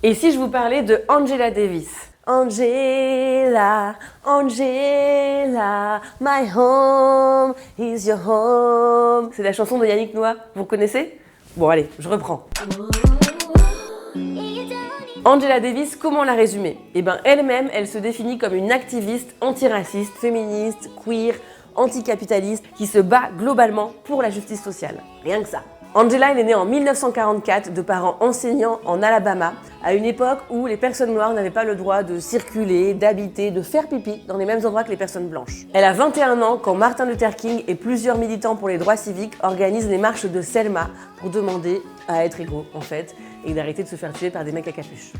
Et si je vous parlais de Angela Davis? Angela, Angela, my home is your home. C'est la chanson de Yannick Noah, vous connaissez? Bon allez, je reprends. Angela Davis, comment la résumer? Eh ben elle-même, elle se définit comme une activiste antiraciste, féministe, queer, anticapitaliste, qui se bat globalement pour la justice sociale. Rien que ça. Angela, elle est née en 1944 de parents enseignants en Alabama, à une époque où les personnes noires n'avaient pas le droit de circuler, d'habiter, de faire pipi dans les mêmes endroits que les personnes blanches. Elle a 21 ans quand Martin Luther King et plusieurs militants pour les droits civiques organisent les marches de Selma pour demander à être égaux, en fait, et d'arrêter de se faire tuer par des mecs à capuche.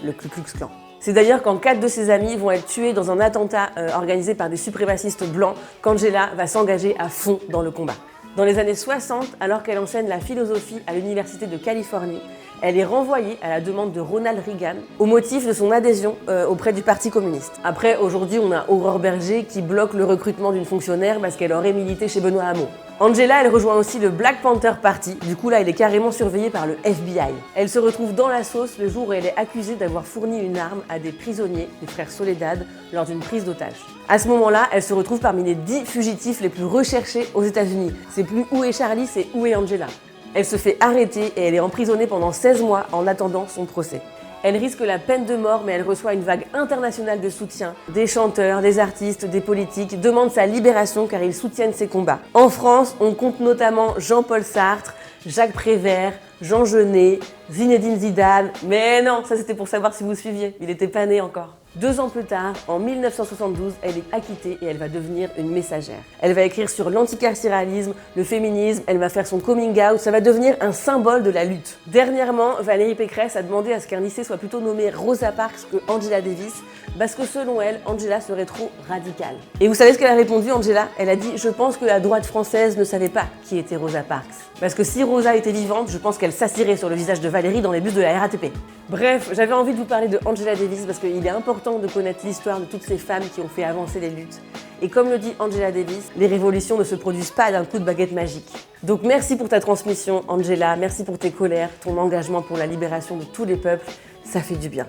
Le Ku Klux Klan. C'est d'ailleurs quand 4 de ses amis vont être tués dans un attentat organisé par des suprémacistes blancs qu'Angela va s'engager à fond dans le combat. Dans les années 60, alors qu'elle enseigne la philosophie à l'Université de Californie, elle est renvoyée à la demande de Ronald Reagan au motif de son adhésion auprès du Parti communiste. Après, aujourd'hui, on a Aurore Berger qui bloque le recrutement d'une fonctionnaire parce qu'elle aurait milité chez Benoît Hamon. Angela, elle rejoint aussi le Black Panther Party, du coup là, elle est carrément surveillée par le FBI. Elle se retrouve dans la sauce le jour où elle est accusée d'avoir fourni une arme à des prisonniers, les frères Soledad, lors d'une prise d'otage. À ce moment-là, elle se retrouve parmi les 10 fugitifs les plus recherchés aux États-Unis. C'est plus où est Charlie, c'est où est Angela. Elle se fait arrêter et elle est emprisonnée pendant 16 mois en attendant son procès. Elle risque la peine de mort, mais elle reçoit une vague internationale de soutien. Des chanteurs, des artistes, des politiques demandent sa libération car ils soutiennent ses combats. En France, on compte notamment Jean-Paul Sartre, Jacques Prévert, Jean Genet, Zinedine Zidane. Mais non, ça c'était pour savoir si vous suiviez, il n'était pas né encore. 2 ans plus tard, en 1972, elle est acquittée et elle va devenir une messagère. Elle va écrire sur l'anticarcéralisme, le féminisme, elle va faire son coming out, ça va devenir un symbole de la lutte. Dernièrement, Valérie Pécresse a demandé à ce qu'un lycée soit plutôt nommé Rosa Parks que Angela Davis, parce que selon elle, Angela serait trop radicale. Et vous savez ce qu'elle a répondu, Angela? Elle a dit « Je pense que la droite française ne savait pas qui était Rosa Parks. Parce que si Rosa était vivante, je pense qu'elle s'assirait sur le visage de Valérie dans les bus de la RATP. » Bref, j'avais envie de vous parler de Angela Davis parce qu'il est important de connaître l'histoire de toutes ces femmes qui ont fait avancer les luttes. Et comme le dit Angela Davis, les révolutions ne se produisent pas d'un coup de baguette magique. Donc merci pour ta transmission, Angela, merci pour tes colères, ton engagement pour la libération de tous les peuples, ça fait du bien.